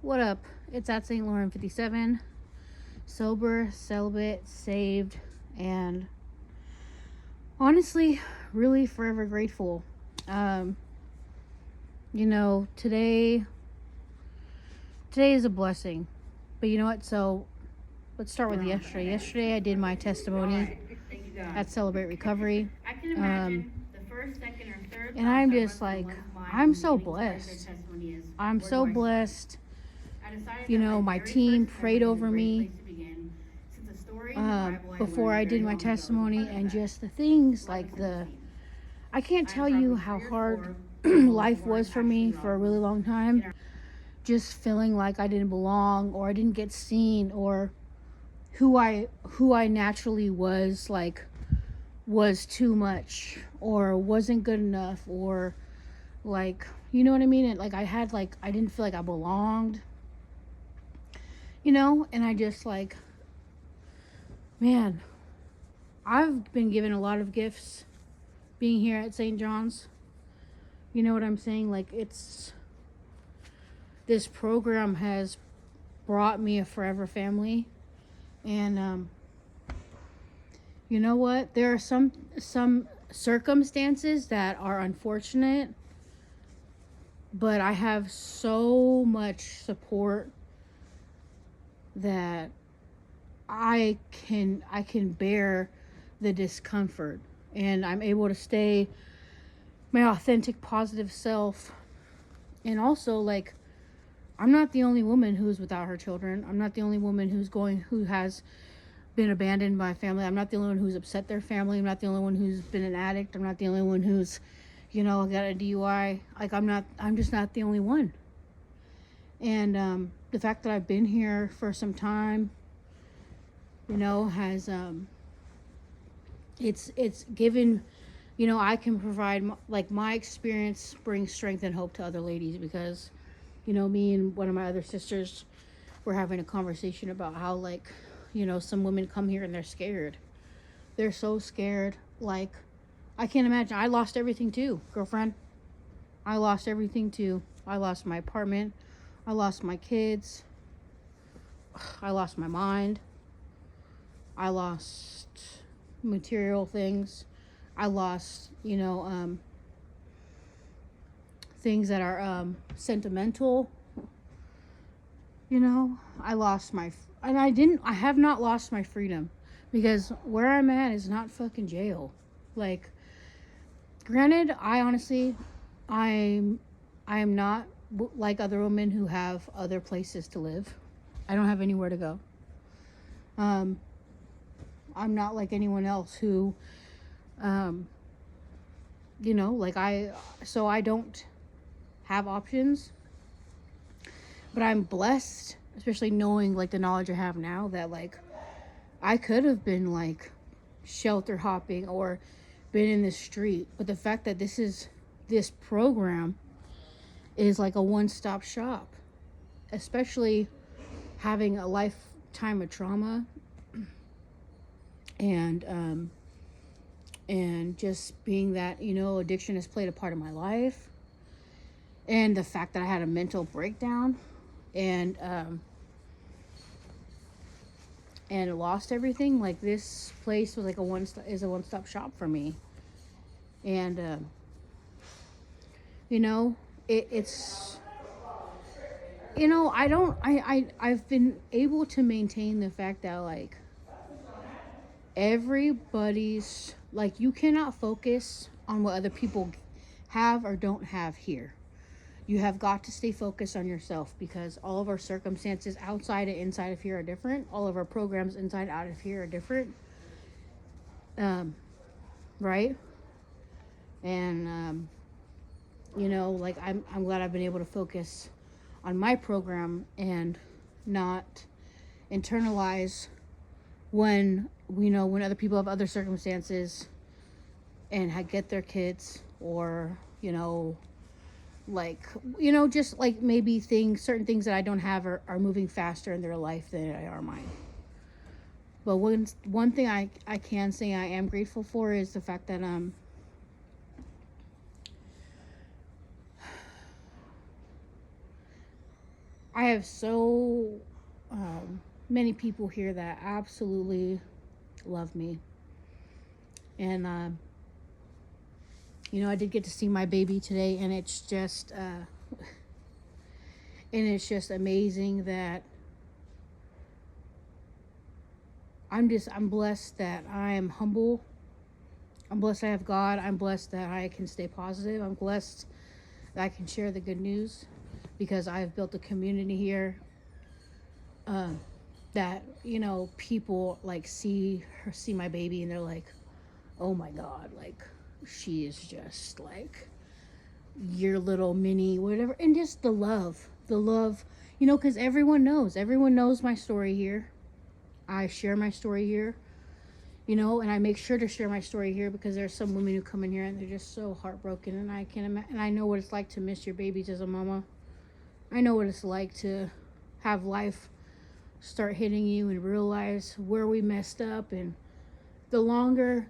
What up? It's at St. Lauren 57. Sober, celibate, saved, and honestly, really forever grateful. Um, today is a blessing. But you know what? So let's start with yesterday. Yesterday I did my testimony at Celebrate Recovery. And I'm just like, I'm so blessed. I'm so blessed. My team prayed over me before I did my testimony, and just the things like I can't tell you how hard life was for me for a really long time. Just feeling like I didn't belong, or I didn't get seen, or who I naturally was, like, was too much or wasn't good enough, or like, you know what I mean? And like I didn't feel like I belonged. And I just like, man, I've been given a lot of gifts being here at St. John's. You know what I'm saying? Like, this program has brought me a forever family. And you know what? There are some circumstances that are unfortunate, but I have so much support that I can bear the discomfort, and I'm able to stay my authentic positive self. And also, like, I'm not the only woman who's without her children. I'm not the only woman who has been abandoned by family. I'm not the only one who's upset their family. I'm not the only one who's been an addict. I'm not the only one who's got a DUI. Like, I'm just not the only one. And the fact that I've been here for some time, has it's given, I can provide, like, my experience brings strength and hope to other ladies, because me and one of my other sisters were having a conversation about how, like, some women come here and they're scared. They're so scared. Like, I can't imagine. I lost everything too, girlfriend. I lost everything too. I lost my apartment. I lost my kids. I lost my mind. I lost material things. I lost, things that are sentimental. I have not lost my freedom, because where I'm at is not fucking jail. Like, granted, I am not like other women who have other places to live. I don't have anywhere to go. I'm not like anyone else who, so I don't have options. But I'm blessed, especially knowing, like, the knowledge I have now, that, like, I could have been, like, shelter hopping or been in the street. But the fact that this program is like a one-stop shop, especially having a lifetime of trauma, and just being that, addiction has played a part of my life, and the fact that I had a mental breakdown, and lost everything. Like, this place was like a one-stop shop for me. And it's I've been able to maintain the fact that, like, everybody's, like, you cannot focus on what other people have or don't have here. You have got to stay focused on yourself, because all of our circumstances outside and inside of here are different. All of our programs inside and out of here are different. Right? And, like, I'm glad I've been able to focus on my program and not internalize when other people have other circumstances and get their kids, or, like, just like maybe certain things that I don't have are moving faster in their life than they are mine. But one thing I can say I am grateful for is the fact that I have so many people here that absolutely love me. And, I did get to see my baby today, and it's just amazing that I'm blessed that I am humble. I'm blessed I have God. I'm blessed that I can stay positive. I'm blessed that I can share the good news because I've built a community here that, people like see my baby and they're like, oh my God, like she is just like your little mini whatever. And just the love, because everyone knows my story here. I share my story here, and I make sure to share my story here because there's some women who come in here and they're just so heartbroken, and I can imagine, and I know what it's like to miss your babies as a mama. I know what it's like to have life start hitting you and realize where we messed up. And the longer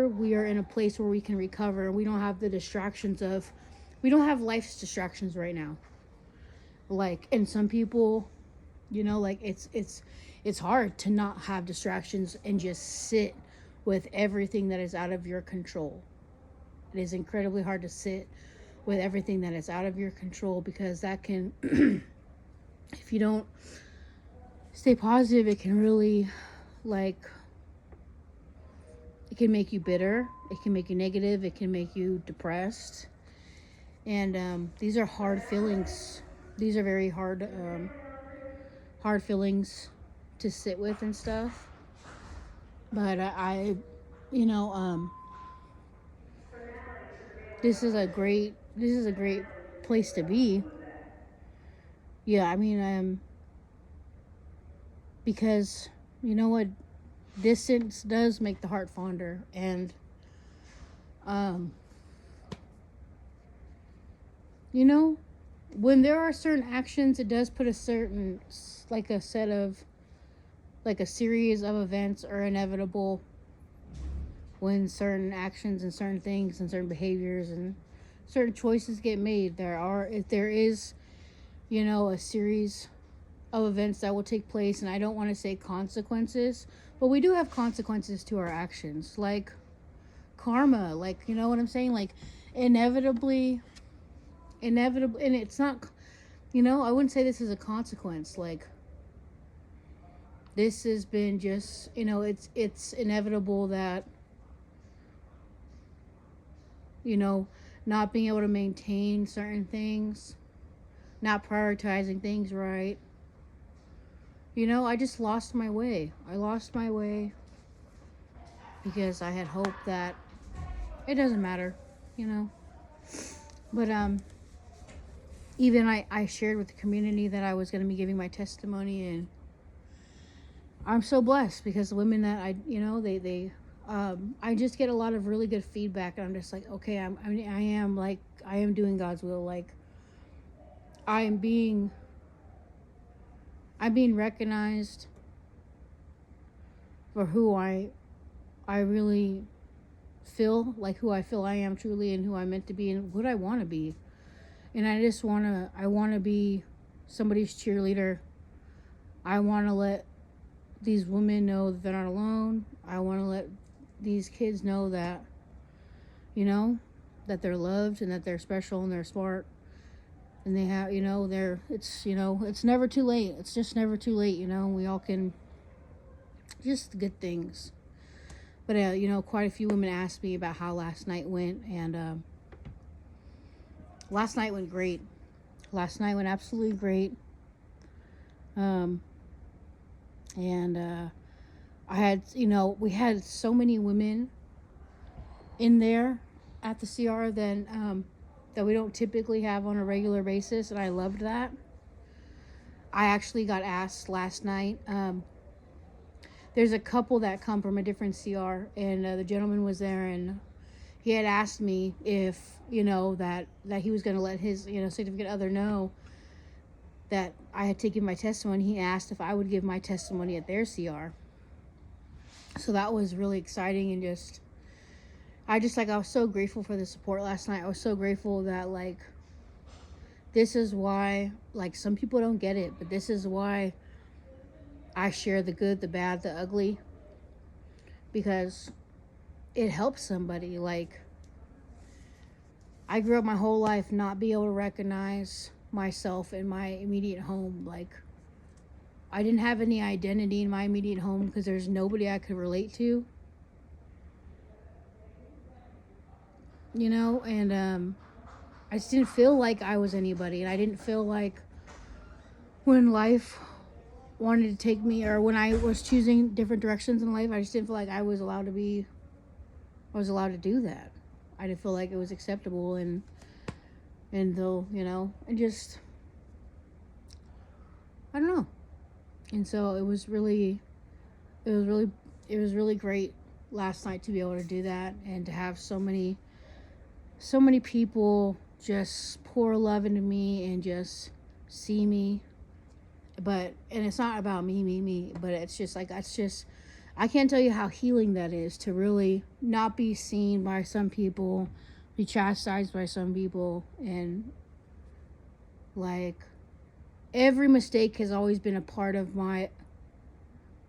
we are in a place where we can recover, we don't have the distractions of, we don't have life's distractions right now. Like, and some people, like it's hard to not have distractions and just sit with everything that is out of your control. It is incredibly hard to sit with everything that is out of your control because that can if you don't stay positive, it can really, like, it can make you bitter, it can make you negative, it can make you depressed. And these are hard feelings. These are very hard feelings to sit with and stuff. But you know, this is a great place to be. Yeah, I mean, because you know what, distance does make the heart fonder, and um, you know, when there are certain actions, it does put a certain, like a set of, like a series of events are inevitable when certain actions and certain things and certain behaviors and certain choices get made. If there is, a series of events that will take place, and I don't want to say consequences, but we do have consequences to our actions, like karma, like, you know what I'm saying, like inevitably, and it's not, I wouldn't say this is a consequence, like this has been just, it's inevitable that, not being able to maintain certain things, not prioritizing things right. I just lost my way. I lost my way because I had hoped that it doesn't matter, you know. But even I shared with the community that I was going to be giving my testimony, and I'm so blessed because the women that they I just get a lot of really good feedback, and I'm just like, okay, I am doing God's will. Like, I'm being recognized for who I really feel, like who I feel I am truly, and who I'm meant to be, and what I want to be. And I want to be somebody's cheerleader. I want to let these women know that they're not alone. I want to let these kids know that, that they're loved and that they're special and they're smart. And they have, it's never too late. It's just never too late, we all can, just good things. But, quite a few women asked me about how last night went, and last night went great. Last night went absolutely great. And I had, we had so many women in there at the CR that we don't typically have on a regular basis, and I loved that. I actually got asked last night. There's a couple that come from a different CR, and the gentleman was there, and he had asked me if, that he was going to let his, significant other know that I had taken my testimony. He asked if I would give my testimony at their CR. So that was really exciting, and I was so grateful for the support last night. I was so grateful that, like, this is why, like, some people don't get it, but this is why I share the good, the bad, the ugly, because it helps somebody. Like, I grew up my whole life not be able to recognize myself in my immediate home. Like, I didn't have any identity in my immediate home because there's nobody I could relate to. You know, and I just didn't feel like I was anybody. And I didn't feel like when life wanted to take me, or when I was choosing different directions in life, I just didn't feel like I was allowed to do that. I didn't feel like it was acceptable, and though, you know, and just, I don't know. And so it was really great last night to be able to do that, and to have so many people just pour love into me and just see me. And it's not about me, but it's just like, I can't tell you how healing that is, to really not be seen by some people, be chastised by some people, and like, every mistake has always been a part of my,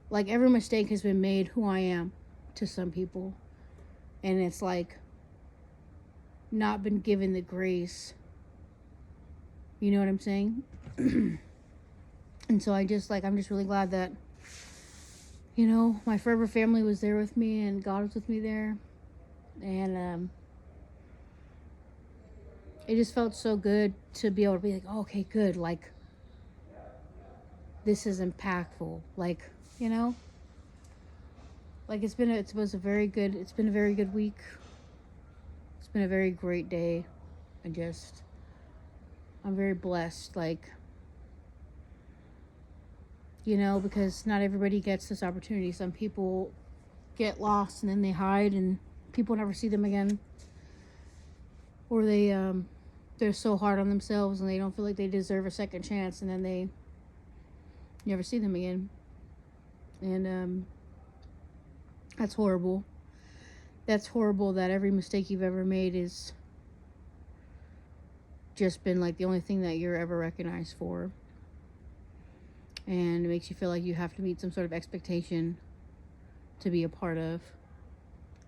like, every mistake has been made who I am to some people, and it's like not been given the grace. You know what I'm saying? And so I'm just really glad that, you know, my forever family was there with me, and God was with me there. And it just felt so good to be able to be like, oh, okay, good. Like, this is impactful. Like, you know, like, it's been a very good week. It's been a very great day. I'm very blessed. Like, you know, because not everybody gets this opportunity. Some people get lost and then they hide and people never see them again. Or they're so hard on themselves and they don't feel like they deserve a second chance, and then they never see them again. And that's horrible. That's horrible that every mistake you've ever made is just been like the only thing that you're ever recognized for. And it makes you feel like you have to meet some sort of expectation to be a part of.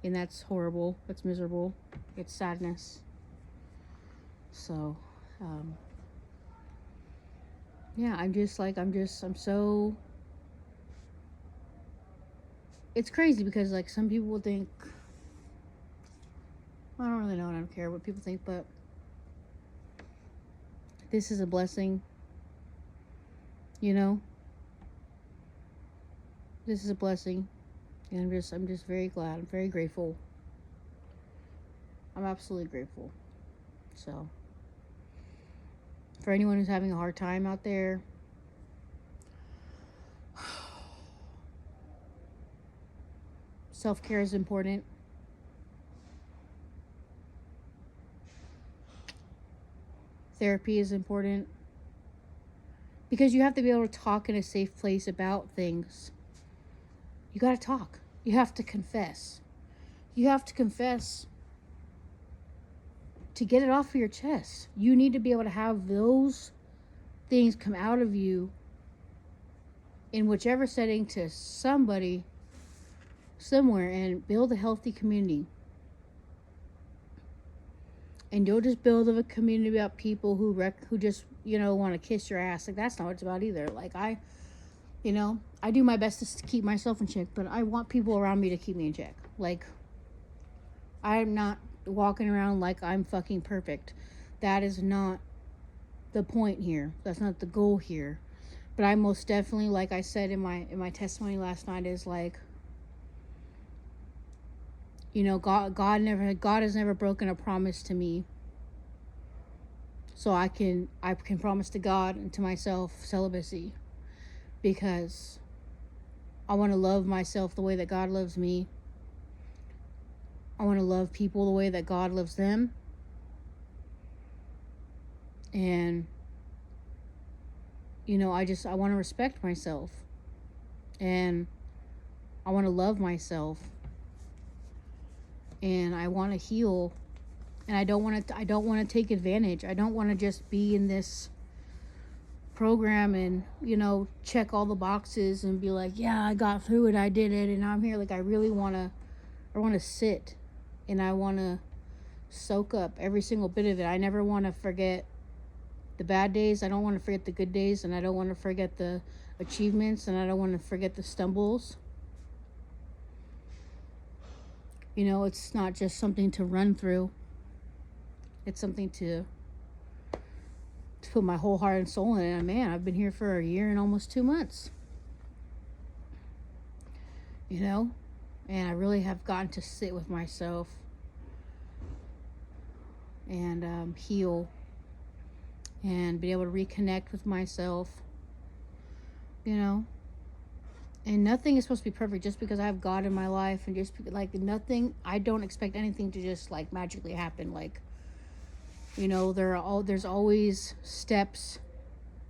And that's horrible. That's miserable. It's sadness. So, yeah, I'm so, it's crazy because, like, some people will think, I don't really know, and I don't care what people think, but this is a blessing, you know? This is a blessing, and I'm just very glad. I'm very grateful. I'm absolutely grateful. So, for anyone who's having a hard time out there, self-care is important. Therapy is important. Because you have to be able to talk in a safe place about things. You gotta talk. You have to confess. You have to confess to get it off of your chest. You need to be able to have those things come out of you in whichever setting to somebody somewhere, and build a healthy community. And don't just build a community about people who just, you know, want to kiss your ass. Like, that's not what it's about either. Like, I do my best to keep myself in check, but I want people around me to keep me in check. Like, I'm not walking around like I'm fucking perfect. That is not the point here. That's not the goal here. But I most definitely, like I said in my testimony last night, is like, you know, God has never broken a promise to me. So I can promise to God and to myself celibacy, because I want to love myself the way that God loves me. I want to love people the way that God loves them. And, you know, I want to respect myself. And I want to love myself. And I want to heal And I don't want to take advantage. I don't want to just be in this program and, you know, check all the boxes and be like, yeah, I got through it, I did it, and I'm here. Like, I want to sit, and I want to soak up every single bit of it. I never want to forget the bad days. I don't want to forget the good days, and I don't want to forget the achievements, and I don't want to forget the stumbles. You know, it's not just something to run through. It's something to put my whole heart and soul in it. And man, I've been here for a year and almost 2 months. You know? And I really have gotten to sit with myself and heal and be able to reconnect with myself. You know? And nothing is supposed to be perfect just because I have God in my life, and just like nothing, I don't expect anything to just like magically happen. Like, you know, there's always steps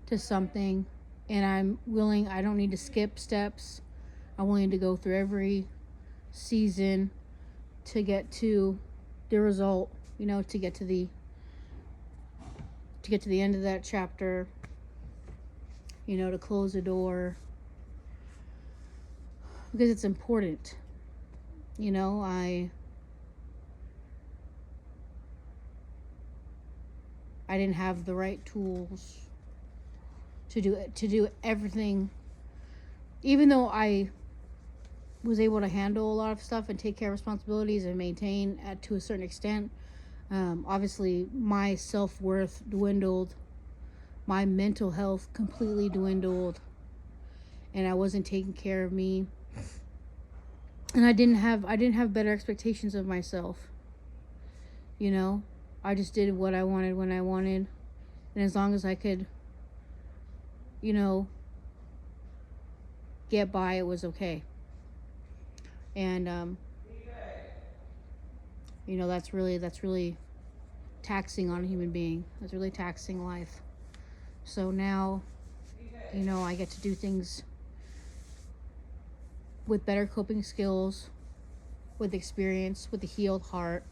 to something, and I don't need to skip steps. I'm willing to go through every season to get to the result, you know, to get to the end of that chapter, you know, to close the door, because it's important. You know, I didn't have the right tools to do everything. Even though I was able to handle a lot of stuff and take care of responsibilities and maintain to a certain extent, obviously my self-worth dwindled, my mental health completely dwindled, and I wasn't taking care of me, and I didn't have better expectations of myself. You know, I just did what I wanted when I wanted, and as long as I could, you know, get by, it was okay. And you know, that's really taxing on a human being. That's really taxing life. So now, you know, I get to do things with better coping skills, with experience, with a healed heart.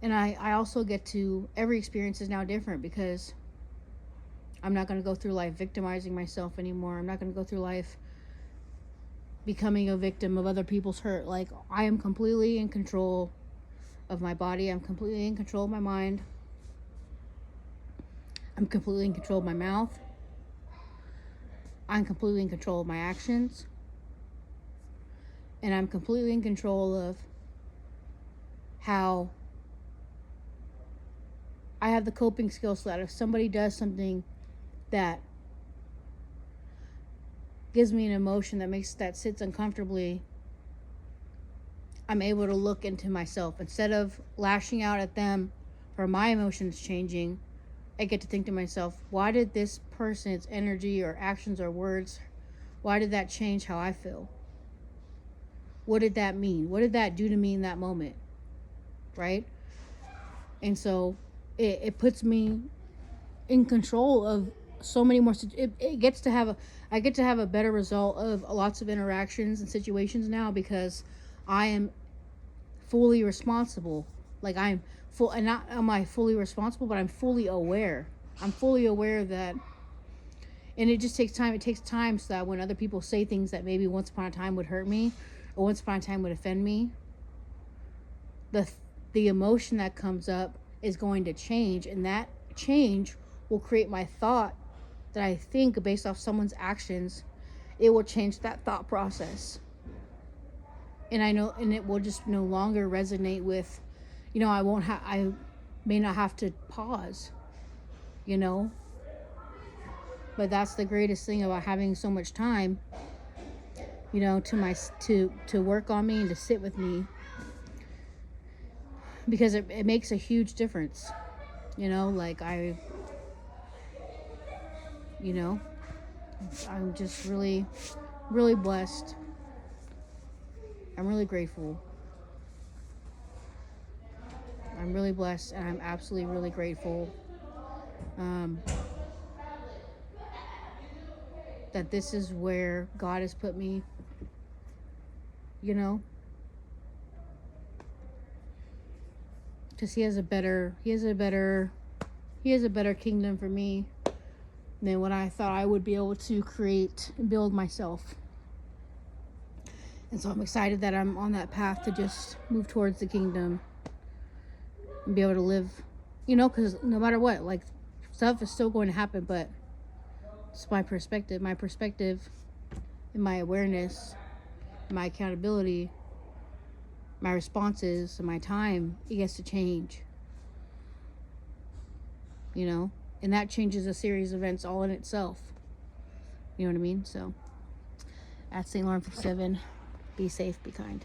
And I also get to, every experience is now different, because I'm not going to go through life victimizing myself anymore. I'm not going to go through life becoming a victim of other people's hurt. Like, I am completely in control of my body. I'm completely in control of my mind. I'm completely in control of my mouth. I'm completely in control of my actions. And I'm completely in control of how I have the coping skills, so that if somebody does something that gives me an emotion that sits uncomfortably, I'm able to look into myself. Instead of lashing out at them for my emotions changing, I get to think to myself, why did this person's energy or actions or words, why did that change how I feel? What did that mean? What did that do to me in that moment? Right? And so it puts me in control of so many more. I get to have a better result of lots of interactions and situations now, because I am fully responsible. Like, I'm full, and not am I fully responsible, but I'm fully aware. I'm fully aware that, and it just takes time. It takes time, so that when other people say things that maybe once upon a time would hurt me, or once upon a time would offend me, the emotion that comes up is going to change, and that change will create my thought that I think based off someone's actions. It will change that thought process, and I know, and it will just no longer resonate with, you know, I may not have to pause, you know. But that's the greatest thing about having so much time, you know, to work on me and to sit with me, because it makes a huge difference. You know, like you know, I'm just really, really blessed. I'm really grateful. I'm really blessed, and I'm absolutely really grateful that this is where God has put me, you know, because he has a better kingdom for me than what I thought I would be able to create and build myself. And so I'm excited that I'm on that path to just move towards the kingdom and be able to live, because no matter what, like, stuff is still going to happen, but it's my perspective and my awareness, my accountability, my responses, and my time, it gets to change, and that changes a series of events all in itself. You know what I mean? So, at St. Lauren 57, be safe, be kind.